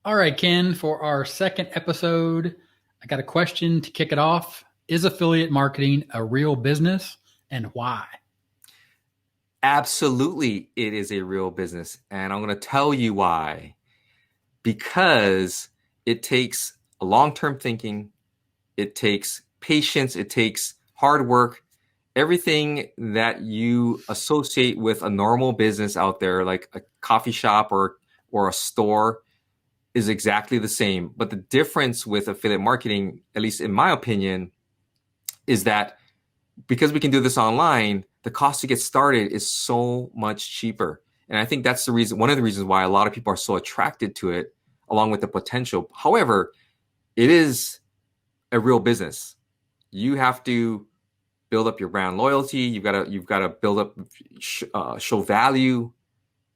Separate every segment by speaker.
Speaker 1: All right, Ken, for our second episode, I got a question to kick it off. Is affiliate marketing a real business and why?
Speaker 2: Absolutely, it is a real business. And I'm going to tell you why. Because it takes a long-term thinking, it takes patience, it takes hard work. Everything that you associate with a normal business out there, like a coffee shop or a store, is exactly the same. But the difference with affiliate marketing, at least in my opinion, is that because we can do this online, the cost to get started is so much cheaper. And I think that's the reason, one of the reasons why a lot of people are so attracted to it, along with the potential. However, it is a real business. You have to build up your brand loyalty. You've got to build up, show value,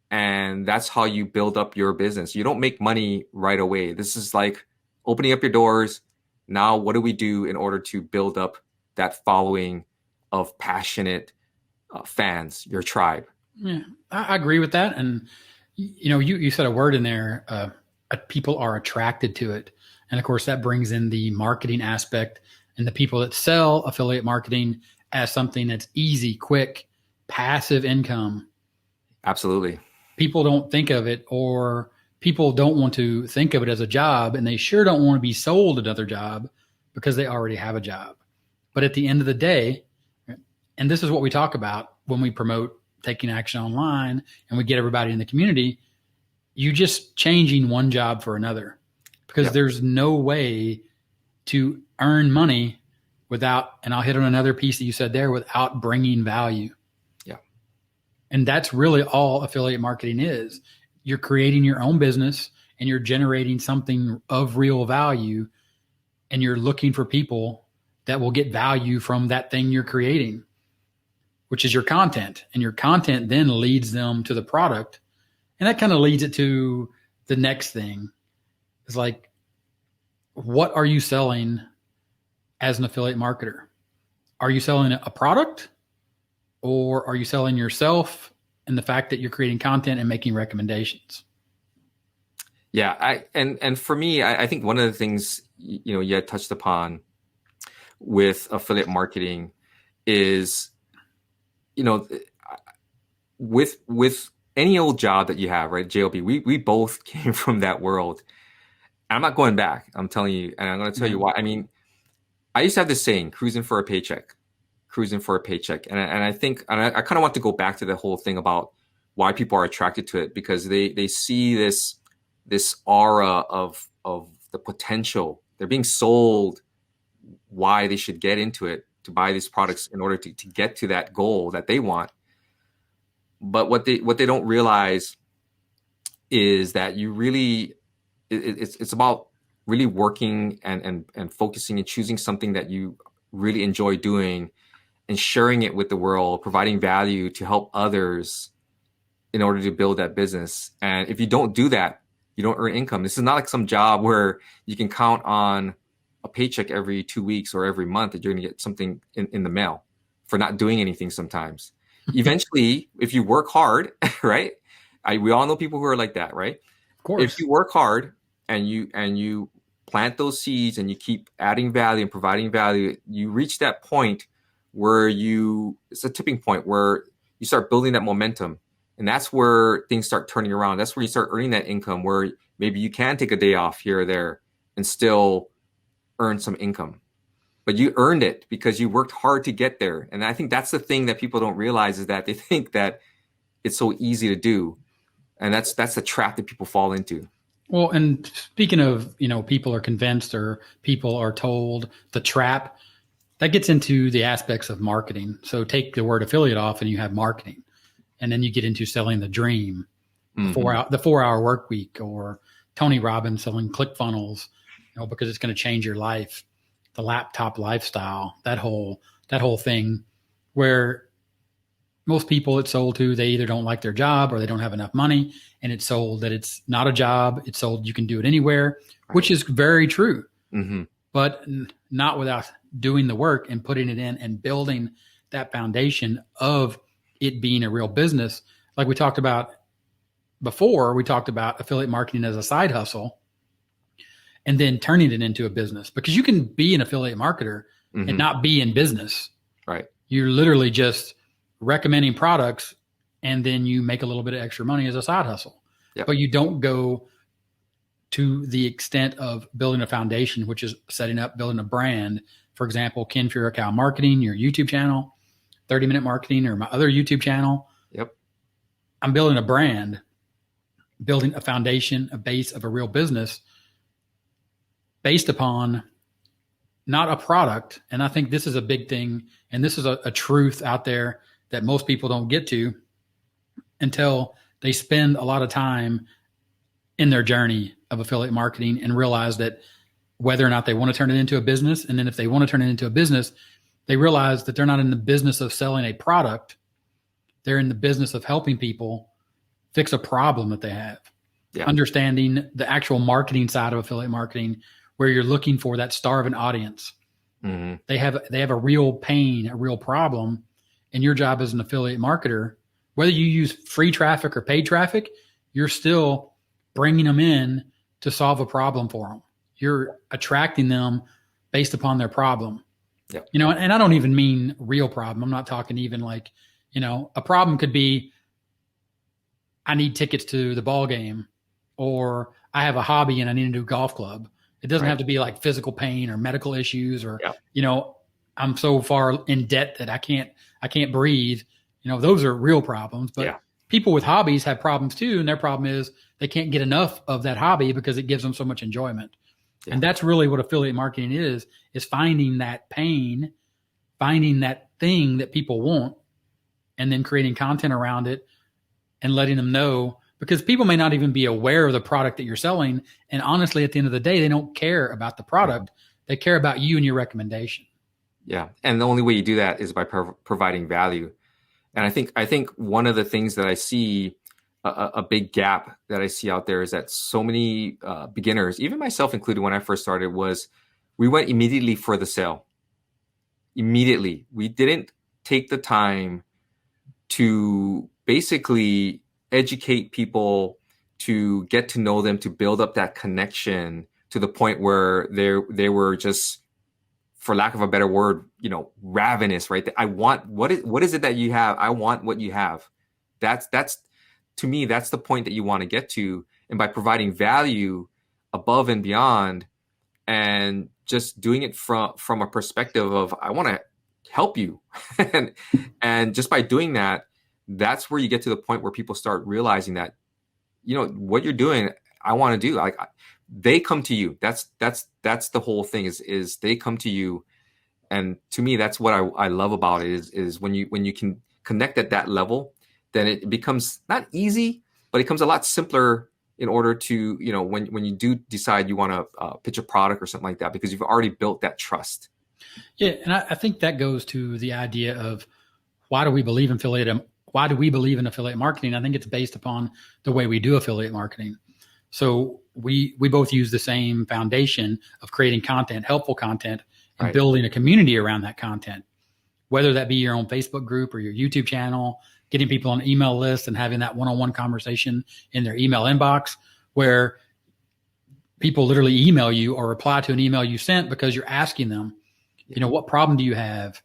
Speaker 2: and that's how you build up your business. You don't make money right away. This is like opening up your doors. Now, what do we do in order to build up that following of passionate fans, your tribe?
Speaker 1: Yeah, I agree with that. And you said a word in there. People are attracted to it, and of course that brings in the marketing aspect and the people that sell affiliate marketing as something that's easy, quick, passive income.
Speaker 2: Absolutely.
Speaker 1: People don't think of it, or people don't want to think of it as a job, and they sure don't want to be sold another job because they already have a job. But at the end of the day, and this is what we talk about when we promote taking action online and we get everybody in the community, you just changing one job for another, because
Speaker 2: Yep.
Speaker 1: there's no way to earn money without, and I'll hit on another piece that you said there, without bringing value.
Speaker 2: Yeah.
Speaker 1: And that's really all affiliate marketing is. You're creating your own business and you're generating something of real value, and you're looking for people that will get value from that thing you're creating, which is your content. And your content then leads them to the product. And that kind of leads it to the next thing. It's like, what are you selling as an affiliate marketer? Are you selling a product, or are you selling yourself and the fact that you're creating content and making recommendations?
Speaker 2: Yeah, and for me, I think one of the things you had touched upon with affiliate marketing is, you know, with any old job that you have, right? JLB, we both came from that world. I'm not going back. I'm telling you, and I'm going to tell you why. I mean, I used to have this saying, cruising for a paycheck, cruising for a paycheck. And I think, and I kind of want to go back to the whole thing about why people are attracted to it, because they see this aura of the potential. They're being sold why they should get into it, to buy these products in order to get to that goal that they want. But what they don't realize is that you really, it's about really working and focusing and choosing something that you really enjoy doing and sharing it with the world, providing value to help others in order to build that business. And if you don't do that, you don't earn income. This is not like some job where you can count on a paycheck every 2 weeks or every month that you're going to get something in the mail for not doing anything sometimes. Eventually, if you work hard, right? We all know people who are like that, right?
Speaker 1: Of course.
Speaker 2: If you work hard and you plant those seeds and you keep adding value and providing value, you reach that point where it's a tipping point where you start building that momentum. And that's where things start turning around. That's where you start earning that income, where maybe you can take a day off here or there and still earn some income. But you earned it because you worked hard to get there. And I think that's the thing that people don't realize, is that they think that it's so easy to do. And that's the trap that people fall into.
Speaker 1: Well, and speaking of, people are convinced or people are told the trap, that gets into the aspects of marketing. So take the word affiliate off and you have marketing. And then you get into selling the dream, the 4-hour work week, or Tony Robbins selling ClickFunnels, because it's going to change your life, the laptop lifestyle, that whole thing, where most people it's sold to, they either don't like their job or they don't have enough money, and it's sold that it's not a job. It's sold you can do it anywhere, which is very true, but not without doing the work and putting it in and building that foundation of it being a real business. Like we talked about before, we talked about affiliate marketing as a side hustle. and then turning it into a business, because you can be an affiliate marketer and not be in business.
Speaker 2: Right.
Speaker 1: You're literally just recommending products, and then you make a little bit of extra money as a side hustle.
Speaker 2: Yep.
Speaker 1: But you don't go to the extent of building a foundation, which is building a brand. For example, Ken Furukawa Marketing, your YouTube channel, 30-minute marketing, or my other YouTube channel.
Speaker 2: Yep.
Speaker 1: I'm building a brand, building a foundation, a base of a real business based upon not a product. And I think this is a big thing. And this is a truth out there that most people don't get to until they spend a lot of time in their journey of affiliate marketing and realize that whether or not they want to turn it into a business. And then if they want to turn it into a business, they realize that they're not in the business of selling a product. They're in the business of helping people fix a problem that they have. Yeah. Understanding the actual marketing side of affiliate marketing, where you're looking for that starving audience. Mm-hmm. They have a real pain, a real problem. And your job as an affiliate marketer, whether you use free traffic or paid traffic, you're still bringing them in to solve a problem for them. You're attracting them based upon their problem. Yep. You know, and I don't even mean real problem. I'm not talking even like, you know, a problem could be, I need tickets to the ball game, or I have a hobby and I need a new golf club. It doesn't have to be like physical pain or medical issues, or, you know, I'm so far in debt that I can't breathe. You know, those are real problems, but people with hobbies have problems too. And their problem is they can't get enough of that hobby because it gives them so much enjoyment. Yeah. And that's really what affiliate marketing is finding that pain, finding that thing that people want, and then creating content around it and letting them know, because people may not even be aware of the product that you're selling. And honestly, at the end of the day, they don't care about the product. They care about you and your recommendation.
Speaker 2: Yeah. And the only way you do that is by providing value. And I think one of the things that I see, a big gap that I see out there, is that so many beginners, even myself included when I first started, was we went immediately for the sale. Immediately. We didn't take the time to basically educate people, to get to know them, to build up that connection to the point where they were just, for lack of a better word, you know, ravenous, right? I want, what is it that you have? I want what you have. That's to me, that's the point that you want to get to. And by providing value above and beyond, and just doing it from a perspective of, I want to help you. and just by doing that, that's where you get to the point where people start realizing that, you know, what you're doing, I want to do. Like, they come to you. That's the whole thing, is they come to you. And to me, that's what I love about it, is when you can connect at that level, then it becomes not easy, but it becomes a lot simpler in order to, you know, when you do decide you want to pitch a product or something like that, because you've already built that trust.
Speaker 1: Yeah. And I think that goes to the idea of, why do we believe in affiliate marketing? I think it's based upon the way we do affiliate marketing. So we both use the same foundation of creating content, helpful content, and building a community around that content, whether that be your own Facebook group or your YouTube channel, getting people on email lists and having that one-on-one conversation in their email inbox, where people literally email you or reply to an email you sent because you're asking them, you know, what problem do you have?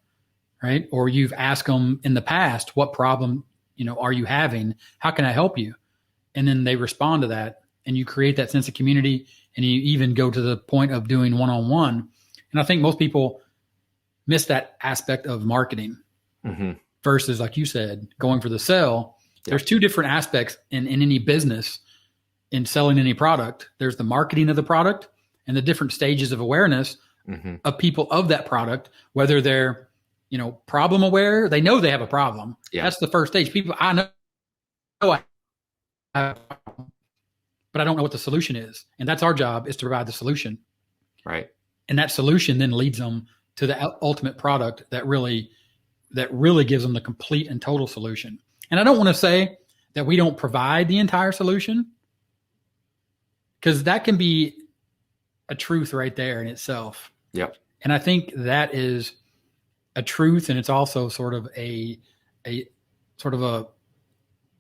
Speaker 1: Right? Or you've asked them in the past, what problem, you know, are you having? How can I help you? And then they respond to that, and you create that sense of community, and you even go to the point of doing one-on-one. And I think most people miss that aspect of marketing versus, like you said, going for the sell. There's two different aspects in any business, in selling any product. There's the marketing of the product and the different stages of awareness of people of that product, whether they're, you know, problem aware. They know they have a problem. Yeah. That's the first stage. People, I know I have a problem, but I don't know what the solution is. And that's our job, is to provide the solution.
Speaker 2: Right.
Speaker 1: And that solution then leads them to the ultimate product that really gives them the complete and total solution. And I don't want to say that we don't provide the entire solution, because that can be a truth right there in itself.
Speaker 2: Yep.
Speaker 1: And I think that is a truth, and it's also sort of a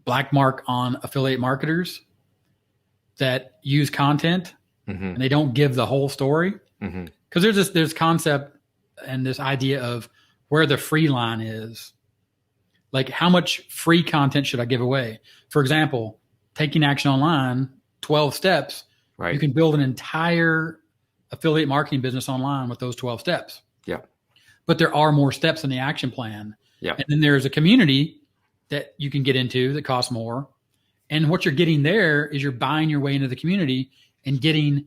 Speaker 1: black mark on affiliate marketers that use content and they don't give the whole story.
Speaker 2: Mm-hmm.
Speaker 1: Because there's this concept and this idea of where the free line is. Like, how much free content should I give away? For example, Taking Action Online, 12 steps.
Speaker 2: Right.
Speaker 1: You can build an entire affiliate marketing business online with those 12 steps.
Speaker 2: Yeah.
Speaker 1: But there are more steps in the action plan.
Speaker 2: Yeah.
Speaker 1: And then there's a community that you can get into that costs more. And what you're getting there is you're buying your way into the community and getting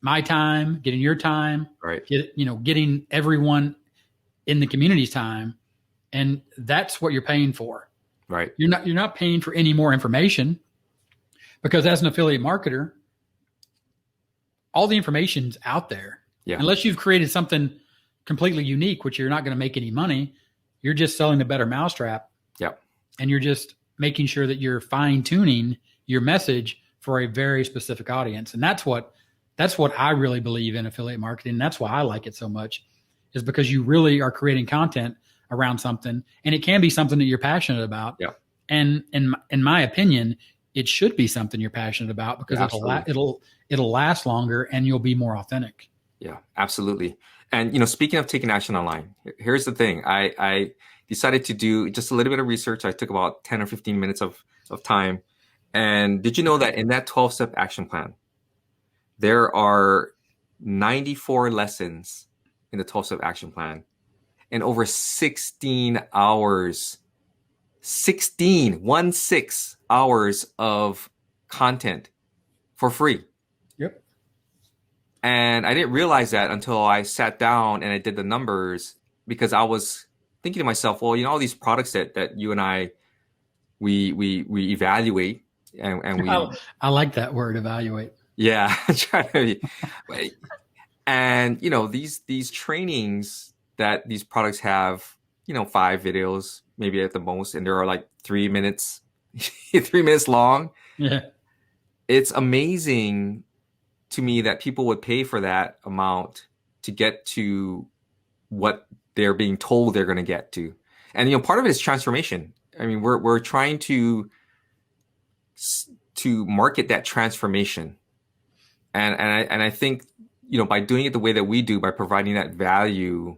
Speaker 1: my time, getting your time,
Speaker 2: right?
Speaker 1: Getting everyone in the community's time, and that's what you're paying for.
Speaker 2: Right.
Speaker 1: You're not paying for any more information, because as an affiliate marketer, all the information's out there.
Speaker 2: Yeah.
Speaker 1: Unless you've created something completely unique, which you're not going to make any money, you're just selling a better mousetrap.
Speaker 2: Yeah.
Speaker 1: And you're just making sure that you're fine tuning your message for a very specific audience. And that's what I really believe in affiliate marketing. That's why I like it so much, is because you really are creating content around something, and it can be something that you're passionate about.
Speaker 2: Yeah.
Speaker 1: And in my opinion, it should be something you're passionate about, because it'll last longer and you'll be more authentic.
Speaker 2: Yeah, absolutely. And, speaking of taking action online, here's the thing. I decided to do just a little bit of research. I took about 10 or 15 minutes of time. And did you know that in that 12-step action plan, there are 94 lessons in the 12-step action plan and over 16 hours, 16 hours of content for free.
Speaker 1: Yep.
Speaker 2: And I didn't realize that until I sat down and I did the numbers, because I was thinking to myself, well, all these products that you and I, we evaluate and we.
Speaker 1: I like that word, evaluate.
Speaker 2: Yeah. And, these trainings that these products have, 5 videos, maybe at the most, and there are like 3 minutes, 3 minutes long.
Speaker 1: Yeah.
Speaker 2: It's amazing to me that people would pay for that amount to get to what they're being told they're going to get to. And, part of it is transformation. I mean, we're trying to market that transformation. And I think, by doing it the way that we do, by providing that value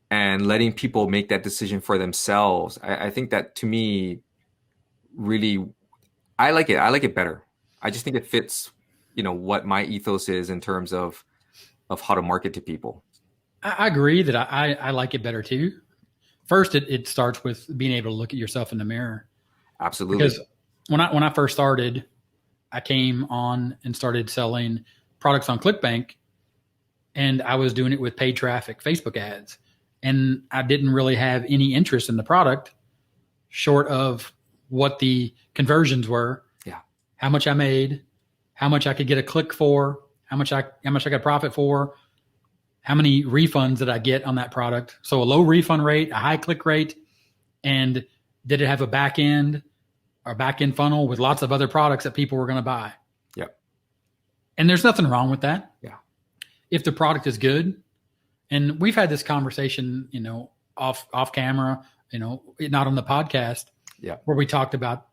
Speaker 2: and letting people make that decision for themselves, I think that, to me, really, I like it. I like it better. I just think it fits, what my ethos is in terms of how to market to people.
Speaker 1: I agree that I like it better too. First, it starts with being able to look at yourself in the mirror.
Speaker 2: Absolutely.
Speaker 1: Because when I first started, I came on and started selling products on ClickBank, and I was doing it with paid traffic, Facebook ads. And I didn't really have any interest in the product short of what the conversions were.
Speaker 2: Yeah.
Speaker 1: How much I made, how much I could get a click for, how much I got profit for, how many refunds did I get on that product. So a low refund rate, a high click rate, and did it have a back end funnel with lots of other products that people were going to buy.
Speaker 2: Yep. And
Speaker 1: there's nothing wrong with that.
Speaker 2: Yeah.
Speaker 1: If the product is good. And we've had this conversation, off camera, not on the podcast.
Speaker 2: Yeah.
Speaker 1: Where we talked about,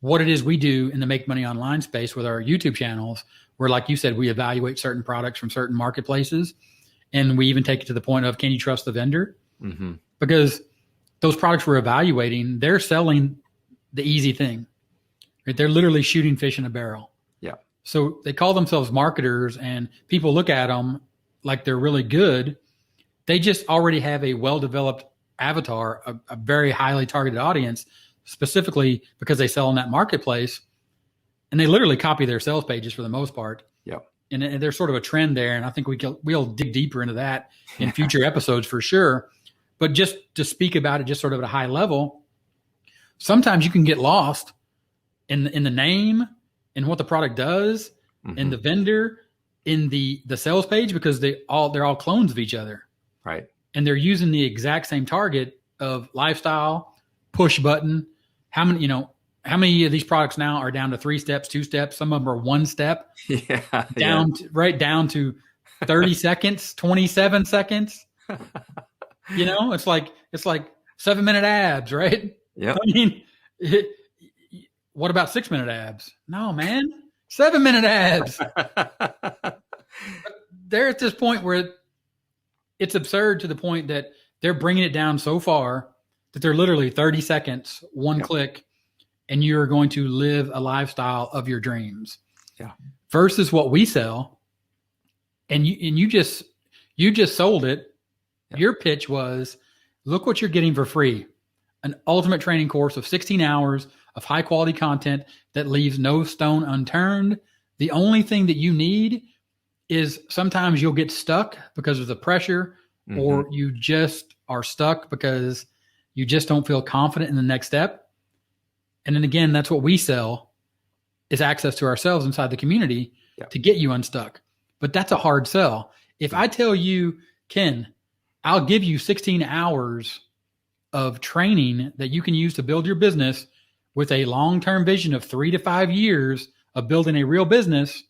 Speaker 1: what it is we do in the make money online space with our YouTube channels, where, like you said, we evaluate certain products from certain marketplaces. And we even take it to the point of, can you trust the vendor?
Speaker 2: Mm-hmm.
Speaker 1: Because those products we're evaluating, they're selling the easy thing. Right? They're literally shooting fish in a barrel.
Speaker 2: Yeah.
Speaker 1: So they call themselves marketers, and people look at them like they're really good. They just already have a well-developed avatar, a very highly targeted audience, specifically because they sell in that marketplace, and they literally copy their sales pages for the most part.
Speaker 2: Yeah.
Speaker 1: And there's sort of a trend there, and I think we'll dig deeper into that in future episodes for sure. But just to speak about it, just sort of at a high level, sometimes you can get lost in the name and what the product does, mm-hmm. and the vendor, in the sales page, because they're all clones of each other.
Speaker 2: Right. And
Speaker 1: they're using the exact same target of lifestyle, push button. How many of these products now are down to 3 steps, 2 steps? Some of them are 1 step.
Speaker 2: Yeah.
Speaker 1: Down to 30 seconds, 27 seconds. It's like 7-minute abs, right?
Speaker 2: Yeah.
Speaker 1: I mean, what about 6-minute abs? No, man. 7-minute ads. They're at this point where it's absurd to the point that they're bringing it down so far that they're literally 30 seconds, one click, and you're going to live a lifestyle of your dreams.
Speaker 2: Yeah.
Speaker 1: Versus what we sell, and you just sold it. Yeah. Your pitch was, look what you're getting for free. An ultimate training course of 16 hours of high quality content that leaves no stone unturned. The only thing that you need is sometimes you'll get stuck because of the pressure, or you just are stuck because you just don't feel confident in the next step. And then again, that's what we sell, is access to ourselves inside the community to get you unstuck. But that's a hard sell. If I tell you, Ken, I'll give you 16 hours of training that you can use to build your business with a long-term vision of 3 to 5 years of building a real business,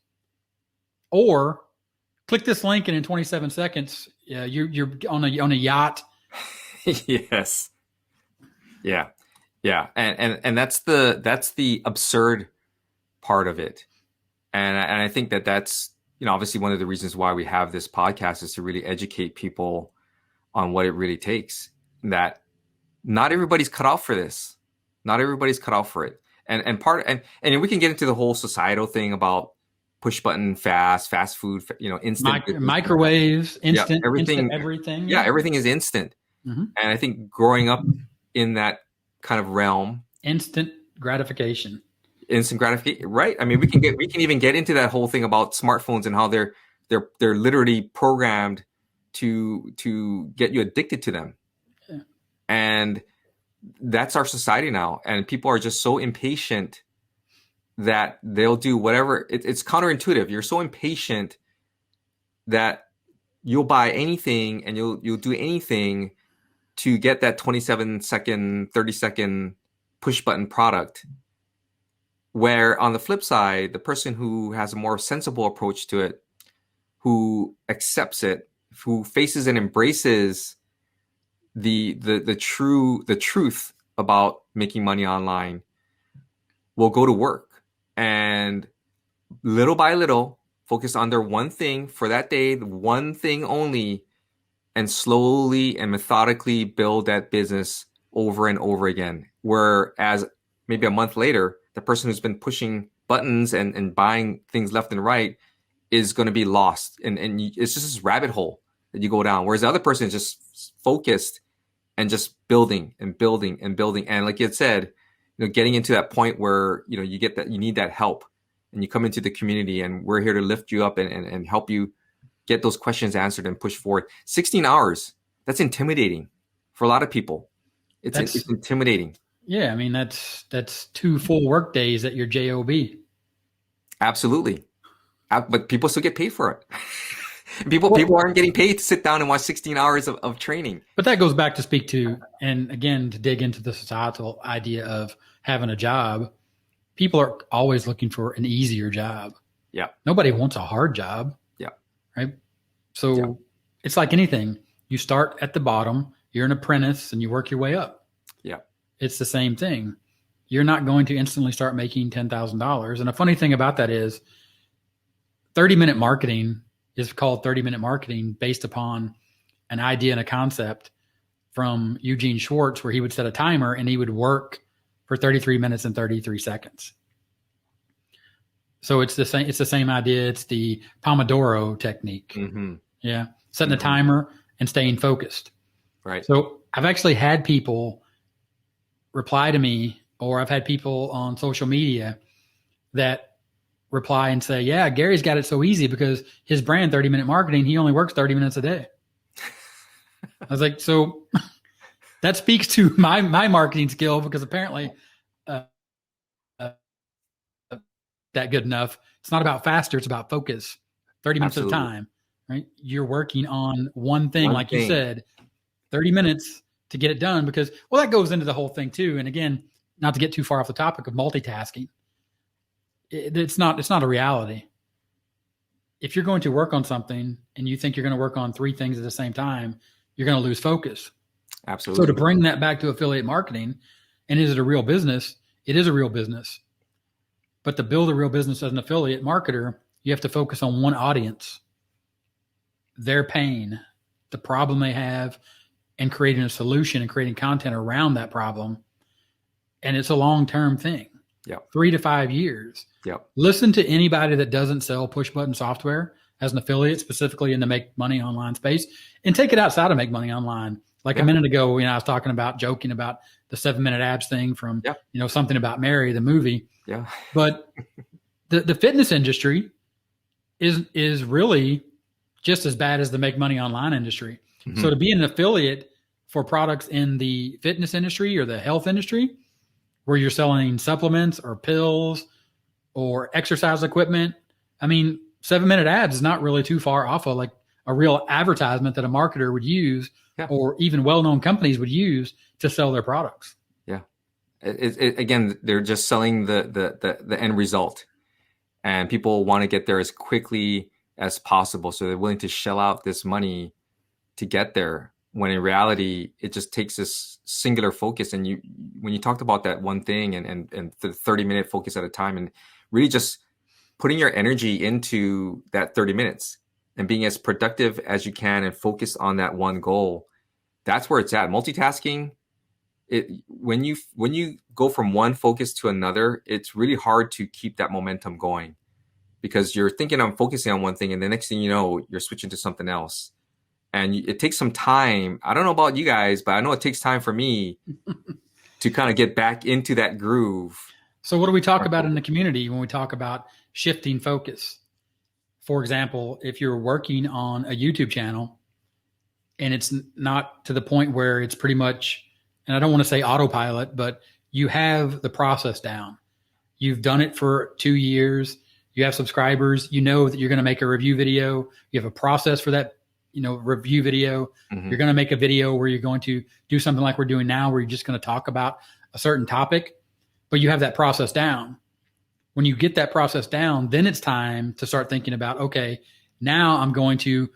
Speaker 1: or click this link and in 27 seconds, you're on a yacht.
Speaker 2: Yes. Yeah. Yeah. And that's the absurd part of it. And I think that's, obviously one of the reasons why we have this podcast is to really educate people on what it really takes. That not everybody's cut out for this. Not everybody's cut out for it. And we can get into the whole societal thing about push button fast food, instant
Speaker 1: microwaves, instant,
Speaker 2: everything.
Speaker 1: Yeah,
Speaker 2: everything is instant. And I think growing up in that kind of realm,
Speaker 1: instant gratification,
Speaker 2: right? I mean, we can even get into that whole thing about smartphones and how they're literally programmed to get you addicted to them. Yeah. And that's our society now. And people are just so impatient that they'll do whatever. It's counterintuitive. You're so impatient that you'll buy anything and you'll do anything to get that 27-second, 30-second push button product. Where on the flip side, the person who has a more sensible approach to it, who accepts it, who faces and embraces the truth about making money online, will go to work and little by little focus on their one thing for that day, the one thing only, and slowly and methodically build that business over and over again. Whereas maybe a month later, the person who's been pushing buttons and buying things left and right is going to be lost. And it's just this rabbit hole that you go down. Whereas the other person is just focused and just building and building and building. And like you had said, getting into that point where, you need that help, and you come into the community, and we're here to lift you up and help you get those questions answered and push forward. 16 hours, that's intimidating for a lot of people. It's intimidating.
Speaker 1: Yeah. I mean, that's 2 full work days at your job.
Speaker 2: Absolutely. But people still get paid for it. People aren't getting paid to sit down and watch 16 hours of training.
Speaker 1: But that goes back to speak to, and again, to dig into the societal idea of having a job. People are always looking for an easier job.
Speaker 2: Yeah.
Speaker 1: Nobody wants a hard job.
Speaker 2: Yeah.
Speaker 1: Right. So it's like anything. You start at the bottom, you're an apprentice, and you work your way up.
Speaker 2: Yeah.
Speaker 1: It's the same thing. You're not going to instantly start making $10,000. And a funny thing about that is 30-minute marketing is called 30-minute marketing based upon an idea and a concept from Eugene Schwartz, where he would set a timer and he would work for 33 minutes and 33 seconds. So it's the same idea. It's the Pomodoro technique. Mm-hmm. Yeah. Setting a timer and staying focused.
Speaker 2: Right.
Speaker 1: So I've actually had people reply to me, or I've had people on social media that reply and say, yeah, Gary's got it so easy because his brand, 30-minute marketing, he only works 30 minutes a day. I was like, so that speaks to my marketing skill, because apparently that good enough. It's not about faster. It's about focus. 30 minutes at a time, right? You're working on one thing, you said, 30 minutes to get it done, because, well, that goes into the whole thing too. And again, not to get too far off the topic of multitasking. It's not a reality. If you're going to work on something and you think you're going to work on 3 things at the same time, you're going to lose focus.
Speaker 2: Absolutely.
Speaker 1: So to bring that back to affiliate marketing, and is it a real business? It is a real business. But to build a real business as an affiliate marketer, you have to focus on one audience, their pain, the problem they have, and creating a solution and creating content around that problem. And it's a long-term thing.
Speaker 2: Yep.
Speaker 1: 3 to 5 years.
Speaker 2: Yep.
Speaker 1: Listen to anybody that doesn't sell push button software as an affiliate, specifically in the make money online space, and take it outside of make money online. Like a minute ago, I was joking about the 7-minute abs thing from, something about Mary, the movie.
Speaker 2: Yeah.
Speaker 1: But the fitness industry is really just as bad as the make money online industry. Mm-hmm. So to be an affiliate for products in the fitness industry or the health industry, where you're selling supplements or pills or exercise equipment, 7-minute abs is not really too far off of like a real advertisement that a marketer would use, or even well-known companies would use to sell their products.
Speaker 2: Yeah. Again, they're just selling the end result, and people want to get there as quickly as possible. So they're willing to shell out this money to get there, when in reality, it just takes this singular focus. And when you talked about that one thing and the 30-minute focus at a time, and really just putting your energy into that 30 minutes and being as productive as you can and focus on that one goal, that's where it's at. Multitasking, when you go from one focus to another, it's really hard to keep that momentum going, because you're thinking I'm focusing on one thing, and the next thing you know, you're switching to something else. And it takes some time. I don't know about you guys, but I know it takes time for me to kind of get back into that groove.
Speaker 1: So what do we talk about in the community when we talk about shifting focus? For example, if you're working on a YouTube channel and it's not to the point where it's pretty much, and I don't want to say autopilot, but you have the process down. You've done it for 2 years. You have subscribers. You know that you're going to make a review video. You have a process for that review video. Mm-hmm. You're going to make a video where you're going to do something like we're doing now, where you're just going to talk about a certain topic, but you have that process down. When you get that process down, then it's time to start thinking about, okay, now I'm going to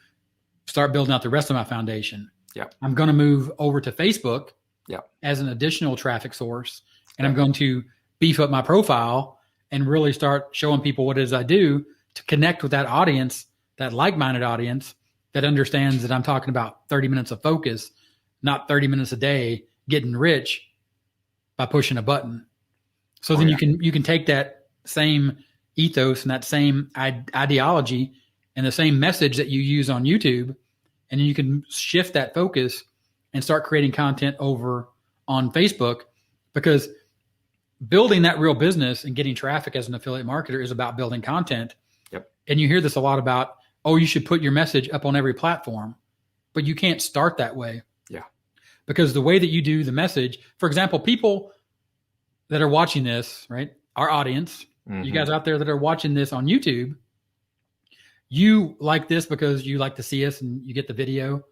Speaker 1: start building out the rest of my foundation.
Speaker 2: Yep.
Speaker 1: I'm going to move over to Facebook
Speaker 2: yep.
Speaker 1: as an additional traffic source. And I'm going to beef up my profile and really start showing people what it is I do to connect with that audience, that like-minded audience, that understands that I'm talking about 30 minutes of focus, not 30 minutes a day getting rich by pushing a button. So then you can take that same ethos and that same ideology and the same message that you use on YouTube, and you can shift that focus and start creating content over on Facebook, because building that real business and getting traffic as an affiliate marketer is about building content.
Speaker 2: Yep.
Speaker 1: And you hear this a lot about, you should put your message up on every platform, but you can't start that way.
Speaker 2: Yeah.
Speaker 1: Because the way that you do the message, for example, people that are watching this, right? Our audience, mm-hmm. you guys out there that are watching this on YouTube, you like this because you like to see us and you get the video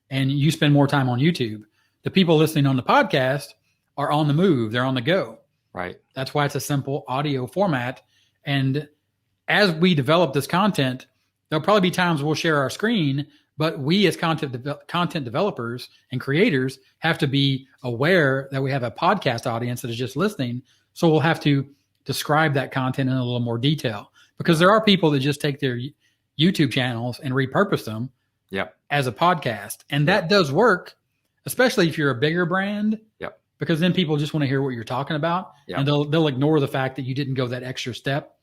Speaker 1: and you spend more time on YouTube. The people listening on the podcast are on the move. They're on the go.
Speaker 2: Right.
Speaker 1: That's why it's a simple audio format. And as we develop this content, there'll probably be times we'll share our screen, but we as content developers and creators have to be aware that we have a podcast audience that is just listening. So we'll have to describe that content in a little more detail, because there are people that just take their YouTube channels and repurpose them as a podcast. And that does work, especially if you're a bigger brand, because then people just want to hear what you're talking about, and they'll ignore the fact that you didn't go that extra step,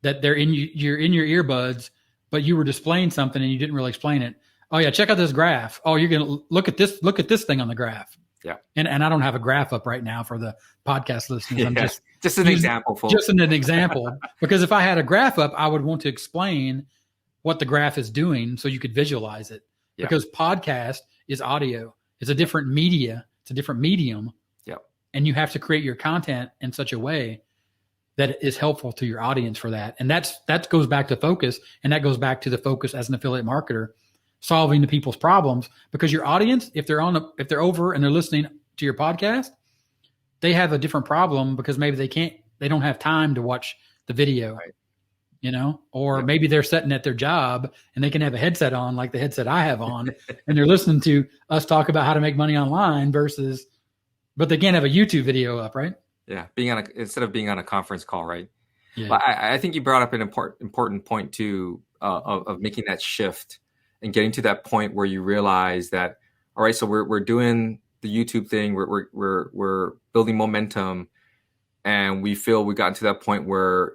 Speaker 1: that you're in your earbuds, but you were displaying something and you didn't really explain it. Oh yeah, check out this graph. Oh, you're going to look at this thing on the graph. Yeah. And I don't have a graph up right now for the podcast listeners. I'm
Speaker 2: just an example, folks.
Speaker 1: Just an example, because if I had a graph up, I would want to explain what the graph is doing so you could visualize it. Because podcast is audio. It's a different media. It's a different medium. And you have to create your content in such a way that is helpful to your audience for that. And that goes back to focus, and that goes back to the focus as an affiliate marketer, solving the people's problems. Because your audience, if they're over and they're listening to your podcast, they have a different problem, because maybe they don't have time to watch the video, or maybe they're sitting at their job and they can have a headset on, like the headset I have on, and they're listening to us talk about how to make money online but they can't have a YouTube video up, right?
Speaker 2: Yeah. Instead of being on a conference call, right?
Speaker 1: Yeah.
Speaker 2: But I think you brought up an important point too, of making that shift and getting to that point where you realize that, all right, so we're doing the YouTube thing, we're building momentum, and we feel we gotten to that point where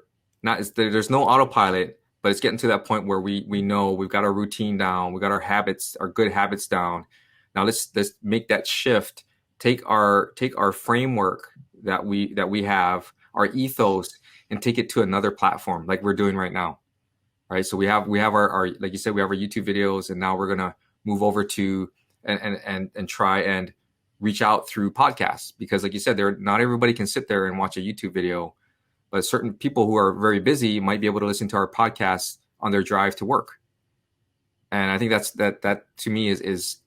Speaker 2: there's no autopilot, but it's getting to that point where we know we've got our routine down, we got our habits, our good habits down. Now let's make that shift. Take our framework that we have, our ethos, and take it to another platform like we're doing right now. Right. So we have our like you said, we have our YouTube videos, and now we're gonna move over to and try and reach out through podcasts, because like you said, not everybody can sit there and watch a YouTube video, but certain people who are very busy might be able to listen to our podcasts on their drive to work. And I think that to me is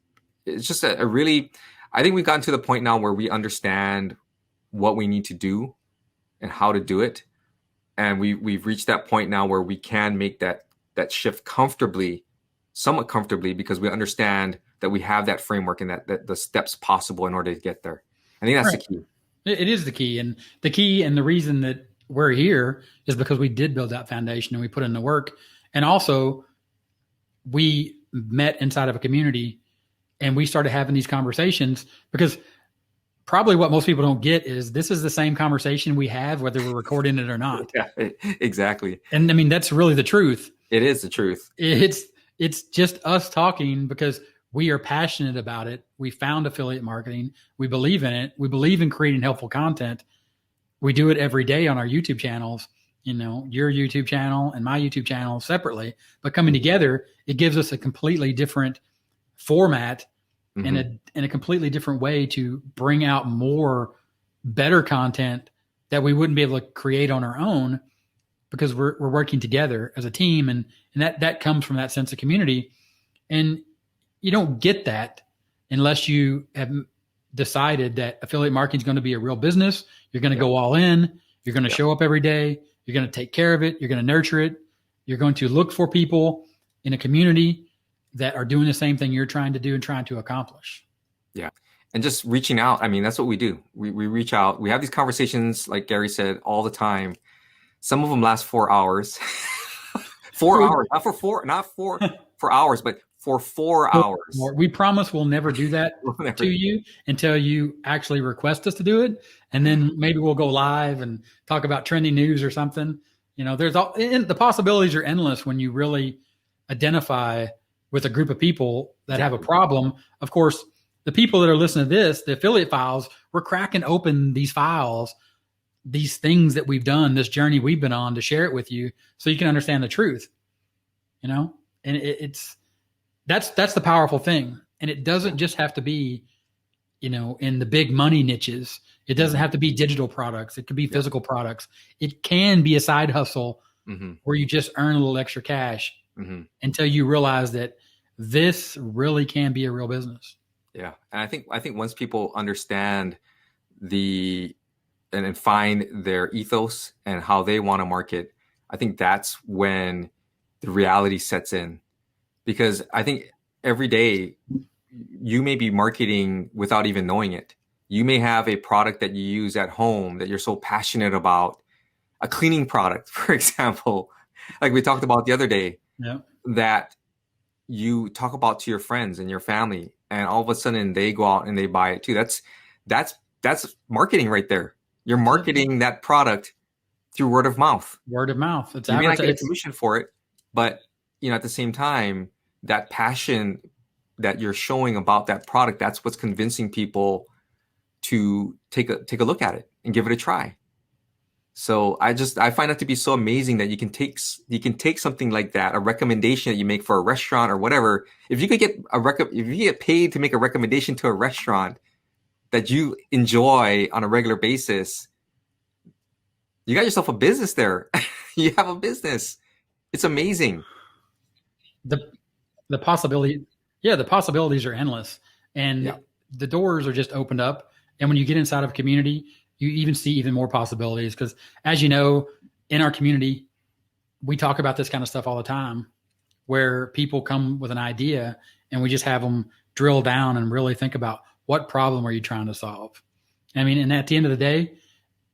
Speaker 2: it's just a really, I think we've gotten to the point now where we understand what we need to do and how to do it. And we've reached that point now where we can make that shift somewhat comfortably, because we understand that we have that framework and that the steps possible in order to get there. I think that's the key.
Speaker 1: It is the key. And the reason that we're here is because we did build that foundation and we put in the work. And also we met inside of a community and we started having these conversations, because probably what most people don't get is this is the same conversation we have whether we're recording it or not.
Speaker 2: Yeah, exactly.
Speaker 1: And I mean, that's really the truth.
Speaker 2: It is the truth.
Speaker 1: It's just us talking because we are passionate about it. We found affiliate marketing. We believe in it. We believe in creating helpful content. We do it every day on our YouTube channels, your YouTube channel and my YouTube channel separately, but coming together, it gives us a completely different format and a completely different way to bring out more better content that we wouldn't be able to create on our own, because we're working together as a team. And that comes from that sense of community. And you don't get that unless you have decided that affiliate marketing is going to be a real business. You're going to go all in. You're going to show up every day. You're going to take care of it. You're going to nurture it. You're going to look for people in a community that are doing the same thing you're trying to do and trying to accomplish. Yeah.
Speaker 2: And just reaching out. I mean, that's what we do. We reach out. We have these conversations, like Gary said, all the time. Some of them last 4 hours. 4 hours, not for hours, but for 4 hours.
Speaker 1: We promise we'll never do that to you until you actually request us to do it. And then maybe we'll go live and talk about trending news or something. The possibilities are endless when you really identify with a group of people that have a problem. Of course, the people that are listening to this, the affiliate files, we're cracking open these files, these things that we've done, this journey we've been on, to share it with you so you can understand the truth, and that's the powerful thing. And it doesn't just have to be, in the big money niches. It doesn't have to be digital products. It could be physical products. It can be a side hustle where you just earn a little extra cash until you realize that this really can be a real business.
Speaker 2: Yeah. And I think once people understand and find their ethos and how they want to market, I think that's when the reality sets in. Because I think every day you may be marketing without even knowing it. You may have a product that you use at home that you're so passionate about, a cleaning product, for example, like we talked about the other day, that you talk about to your friends and your family, and all of a sudden they go out and they buy it too. That's marketing right there. You're marketing that product through word of mouth.
Speaker 1: Word of mouth.
Speaker 2: You may not get a commission for it, but at the same time, that passion that you're showing about that product, that's what's convincing people to take a look at it and give it a try. So I find it to be so amazing that you can take something like that, a recommendation that you make for a restaurant or whatever. If you get paid to make a recommendation to a restaurant that you enjoy on a regular basis, you got yourself a business there. You have a business. It's amazing.
Speaker 1: The possibilities are endless, and the doors are just opened up. And when you get inside of a community, you even see even more possibilities. Because as you know, in our community, we talk about this kind of stuff all the time, where people come with an idea and we just have them drill down and really think about, what problem are you trying to solve? I mean, and at the end of the day,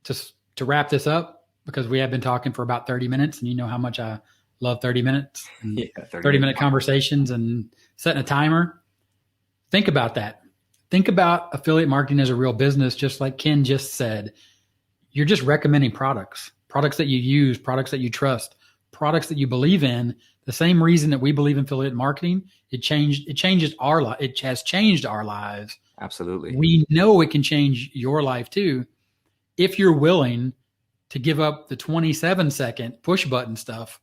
Speaker 1: just to wrap this up, because we have been talking for about 30 minutes, and you know how much I love 30 minutes and
Speaker 2: Yeah,
Speaker 1: 30-minute conversations and setting a timer. Think about that. Think about affiliate marketing as a real business, just like Ken just said. You're just recommending products that you use, products that you trust, products that you believe in. The same reason that we believe in affiliate marketing, it changes our life. It has changed our lives.
Speaker 2: absolutely.
Speaker 1: We know it can change your life too, if you're willing to give up the 27-second push button stuff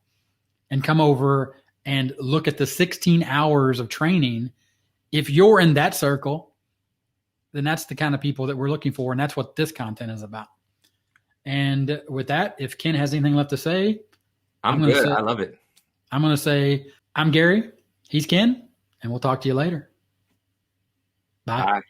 Speaker 1: and come over and look at the 16 hours of training. If you're in that circle, then that's the kind of people that we're looking for. And that's what this content is about. And with that, if Ken has anything left to say,
Speaker 2: I'm good. I love it.
Speaker 1: I'm going to say, I'm Gary. He's Ken. And we'll talk to you later. Bye.
Speaker 2: Bye.